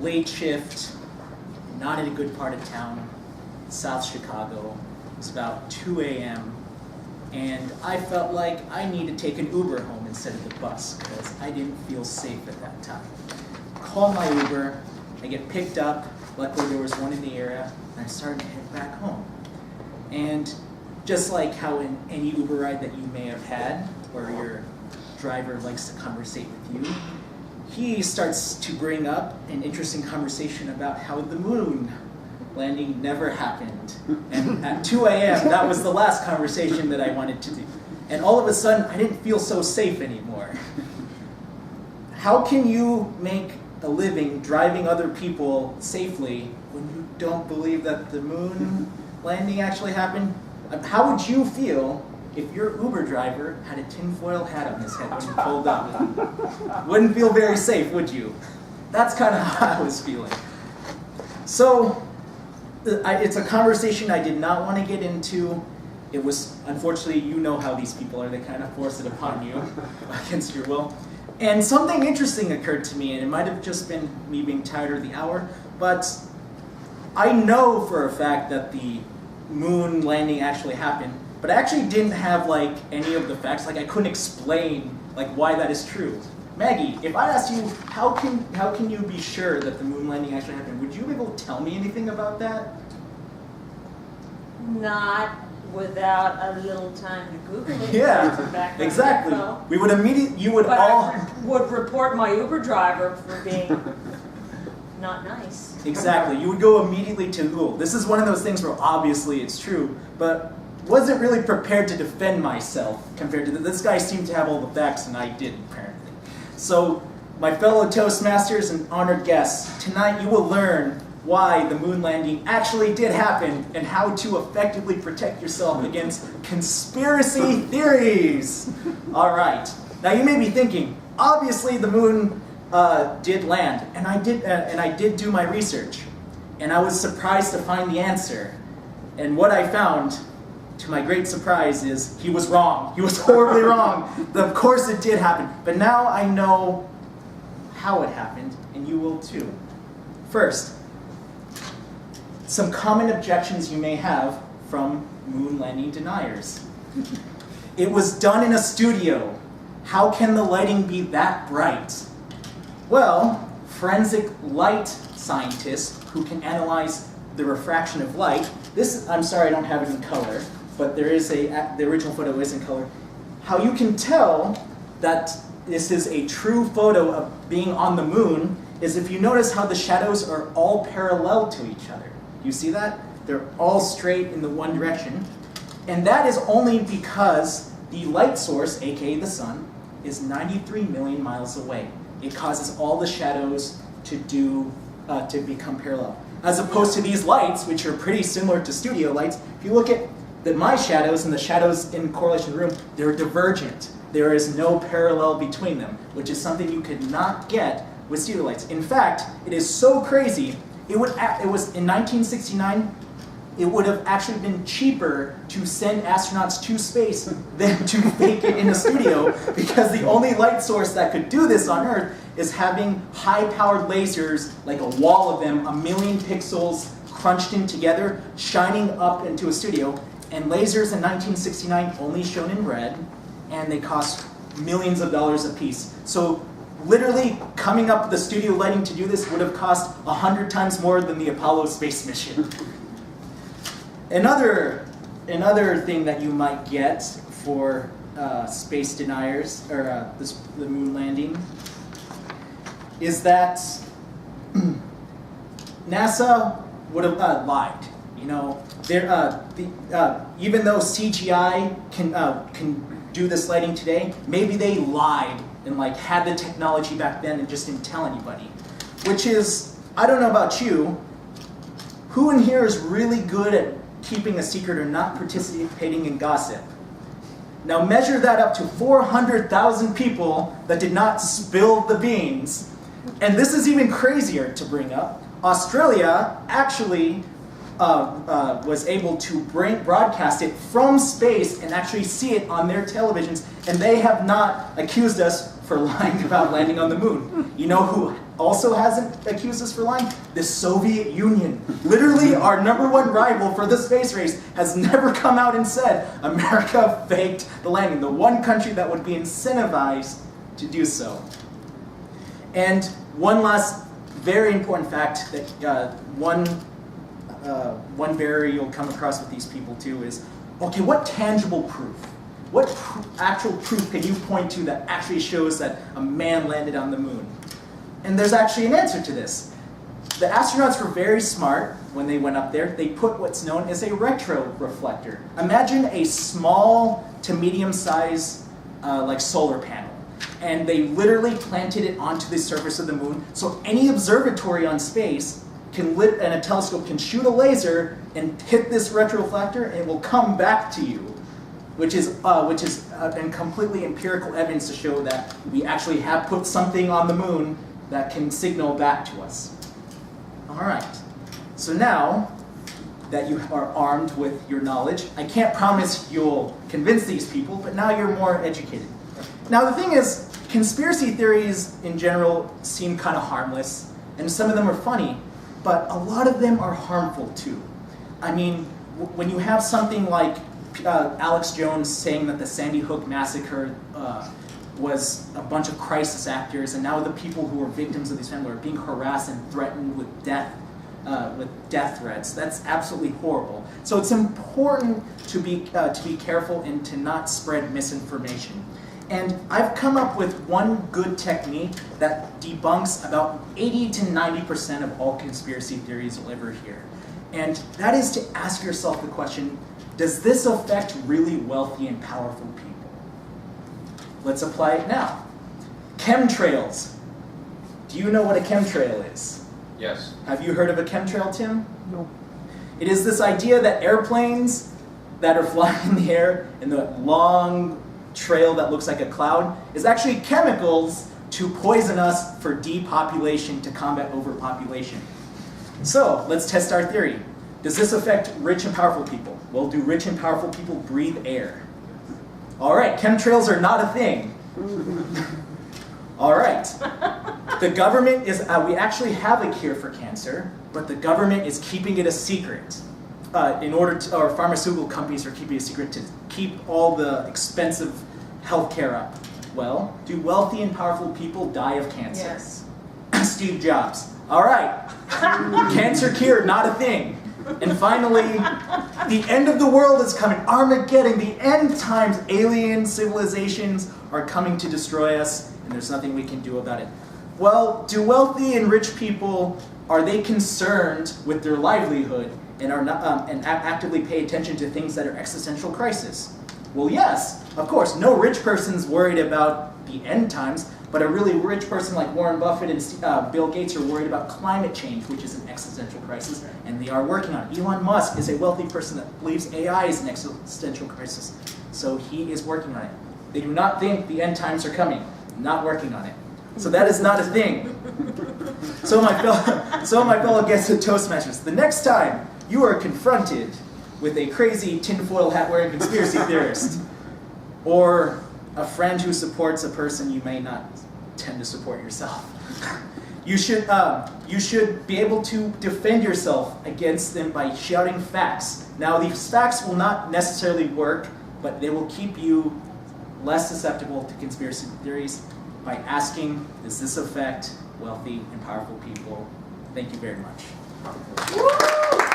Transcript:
late shift, not in a good part of town, South Chicago. It was about 2 a.m. and I felt like I need to take an Uber home instead of the bus because I didn't feel safe at that time. Call my Uber, I get picked up, luckily there was one in the area, and I started to head back home. And just like how in any Uber ride that you may have had, where your driver likes to conversate with you, he starts to bring up an interesting conversation about how the moon landing never happened. And at 2 a.m., that was the last conversation that I wanted to do. And all of a sudden, I didn't feel so safe anymore. How can you make a living driving other people safely when you don't believe that the moon landing actually happened? How would you feel if your Uber driver had a tinfoil hat on his head when you pulled up? Wouldn't feel very safe, would you? That's kind of how I was feeling. So, it's a conversation I did not want to get into. It was, unfortunately, you know how these people are. They kind of force it upon you against your will. And something interesting occurred to me, and it might have just been me being tired of the hour, but I know for a fact that the moon landing actually happened, but I actually didn't have like any of the facts. Like I couldn't explain like why that is true. Maggie, if I asked you how can you be sure that the moon landing actually happened, would you be able to tell me anything about that? Not without a little time to Google it. Yeah, exactly. Info. We would immediately, you would But all... I would report my Uber driver for being not nice. Exactly, you would go immediately to Google. This is one of those things where obviously it's true, but wasn't really prepared to defend myself compared to this guy seemed to have all the facts and I didn't, apparently. So, my fellow Toastmasters and honored guests, tonight you will learn why the moon landing actually did happen and how to effectively protect yourself against conspiracy theories. All right. Now you may be thinking, obviously the moon did land, and I did do my research, and I was surprised to find the answer. And what I found, to my great surprise, is he was wrong. He was horribly wrong. Of course it did happen, but now I know how it happened, and you will too. First, some common objections you may have from moon landing deniers. It was done in a studio. How can the lighting be that bright? Well, forensic light scientists who can analyze the refraction of light, I'm sorry I don't have it in color, but there is the original photo is in color. How you can tell that this is a true photo of being on the moon is if you notice how the shadows are all parallel to each other. You see that? They're all straight in the one direction. And that is only because the light source, aka the sun, is 93 million miles away. It causes all the shadows to become parallel. As opposed to these lights, which are pretty similar to studio lights, if you look at my shadows and the shadows in correlation in the room, they're divergent. There is no parallel between them, which is something you could not get with studio lights. In fact, it is so crazy, it was in 1969, it would have actually been cheaper to send astronauts to space than to make it in a studio, because the only light source that could do this on Earth is having high-powered lasers, like a wall of them, 1 million pixels crunched in together, shining up into a studio. And lasers in 1969 only shown in red, and they cost millions of dollars a piece. So literally coming up with the studio lighting to do this would have cost 100 times more than the Apollo space mission. Another thing that you might get for space deniers, or the moon landing, is that NASA would have lied. You know, even though CGI can do this lighting today, maybe they lied and like had the technology back then and just didn't tell anybody. Which is, I don't know about you, who in here is really good at keeping a secret or not participating in gossip? Now measure that up to 400,000 people that did not spill the beans. And this is even crazier to bring up. Australia actually was able to broadcast it from space and actually see it on their televisions, and they have not accused us for lying about landing on the moon. You know also hasn't accused us for lying? The Soviet Union. Literally, our #1 rival for the space race has never come out and said America faked the landing. The one country that would be incentivized to do so. And one last very important fact that one barrier you'll come across with these people too is, okay, what tangible proof? What actual proof can you point to that actually shows that a man landed on the moon? And there's actually an answer to this. The astronauts were very smart when they went up there. They put what's known as a retroreflector. Imagine a small to medium-sized like solar panel. And they literally planted it onto the surface of the moon, so any observatory on space and a telescope can shoot a laser and hit this retroreflector, and it will come back to you, which is completely empirical evidence to show that we actually have put something on the moon that can signal back to us. All right. So now that you are armed with your knowledge, I can't promise you'll convince these people, but now you're more educated. Now the thing is, conspiracy theories in general seem kind of harmless, and some of them are funny, but a lot of them are harmful too. I mean, when you have something like Alex Jones saying that the Sandy Hook massacre was a bunch of crisis actors, and now the people who were victims of these families are being harassed and threatened with death threats. That's absolutely horrible. So it's important to be careful and to not spread misinformation. And I've come up with one good technique that debunks about 80 to 90% of all conspiracy theories you'll ever hear. And that is to ask yourself the question, does this affect really wealthy and powerful people? Let's apply it now. Chemtrails. Do you know what a chemtrail is? Yes. Have you heard of a chemtrail, Tim? No. It is this idea that airplanes that are flying in the air in the long trail that looks like a cloud is actually chemicals to poison us for depopulation to combat overpopulation. So let's test our theory. Does this affect rich and powerful people? Well, do rich and powerful people breathe air? All right, chemtrails are not a thing. All right. The government is, we actually have a cure for cancer, but the government is keeping it a secret. Or pharmaceutical companies are keeping it a secret to keep all the expensive healthcare up. Well, do wealthy and powerful people die of cancer? Yes. Steve Jobs. All right. Cancer cure, not a thing. And finally, the end of the world is coming. Armageddon, the end times. Alien civilizations are coming to destroy us, and there's nothing we can do about it. Well, do wealthy and rich people, are they concerned with their livelihood and are not, and actively pay attention to things that are existential crisis? Well, yes, of course. No rich person's worried about the end times, but a really rich person like Warren Buffett and Bill Gates are worried about climate change, which is an existential crisis, and they are working on it. Elon Musk is a wealthy person that believes AI is an existential crisis, so he is working on it. They do not think the end times are coming, not working on it. So that is not a thing. So my fellow guests at Toastmasters, the next time you are confronted with a crazy tinfoil hat wearing conspiracy theorist, or a friend who supports a person you may not tend to support yourself, you should be able to defend yourself against them by shouting facts. Now, these facts will not necessarily work, but they will keep you less susceptible to conspiracy theories by asking, does this affect wealthy and powerful people? Thank you very much. Woo!